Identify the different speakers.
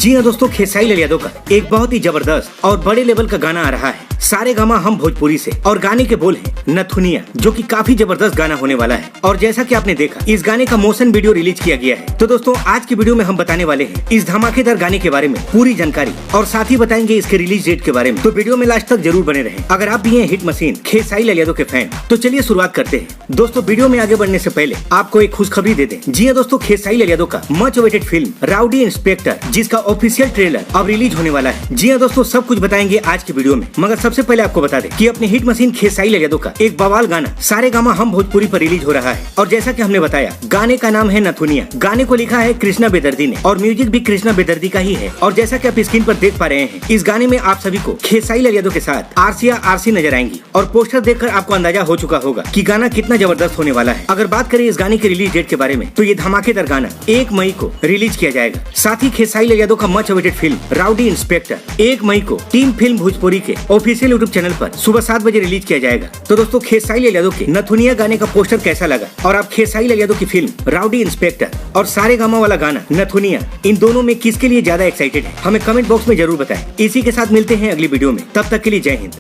Speaker 1: जी हाँ दोस्तों, खेसारी लाल यादव का एक बहुत ही जबरदस्त और बड़े लेवल का गाना आ रहा है सारे गामा हम भोजपुरी से। और गाने के बोल हैं नथुनिया, जो कि काफी जबरदस्त गाना होने वाला है। और जैसा कि आपने देखा, इस गाने का मोशन वीडियो रिलीज किया गया है। तो दोस्तों आज की वीडियो में हम बताने वाले हैं इस धमाकेदार गाने के बारे में पूरी जानकारी, और साथ ही बताएंगे इसके रिलीज डेट के बारे में। तो वीडियो में लास्ट तक जरूर बने रहें। अगर आप भी हैं हिट मशीन खेसारी लाल यादव के फैन, तो चलिए शुरुआत करते हैं। दोस्तों वीडियो में आगे बढ़ने से पहले आपको एक खुशखबरी दे दें। जी हाँ दोस्तों, खेसारी लाल यादव का मच अवेटेड फिल्म राउडी इंस्पेक्टर, जिसका ऑफिशियल ट्रेलर अब रिलीज होने वाला है। जी हाँ दोस्तों, सब कुछ बताएंगे आज की वीडियो में। मगर सबसे पहले आपको बता दें कि अपने हिट मशीन खेसारी लाल यादव का एक बवाल गाना सारे गामा हम भोजपुरी पर रिलीज हो रहा है। और जैसा कि हमने बताया, गाने का नाम है नथुनिया। गाने को लिखा है कृष्णा बेदर्दी ने, और म्यूजिक भी कृष्णा बेदर्दी का ही है। और जैसा कि आप स्क्रीन पर देख पा रहे हैं, इस गाने में आप सभी को खेसारी लाल यादव के साथ आरसी नजर आएंगी। और पोस्टर देखकर आपको अंदाजा हो चुका होगा कि गाना कितना जबरदस्त होने वाला है। अगर बात करें इस गाने के रिलीज डेट के बारे में, तो ये धमाकेदार गाना 1 मई को रिलीज किया जाएगा। साथ ही खेसारी लाल यादव का मच अवेटेड फिल्म राउडी इंस्पेक्टर 1 मई को टीम फिल्म भोजपुरी के ऑफिशियल यूट्यूब चैनल पर सुबह 7 बजे रिलीज किया जाएगा। तो दोस्तों खेसारी लाल यादव के नथुनिया गाने का पोस्टर कैसा लगा, और आप खेसारी लाल यादव की फिल्म राउडी इंस्पेक्टर और सारे गामा वाला गाना नथुनिया, इन दोनों में किसके लिए ज्यादा एक्साइटेड है, हमें कमेंट बॉक्स में जरूर बताएं। इसी के साथ मिलते हैं अगली वीडियो में। तब तक के लिए जय हिंद।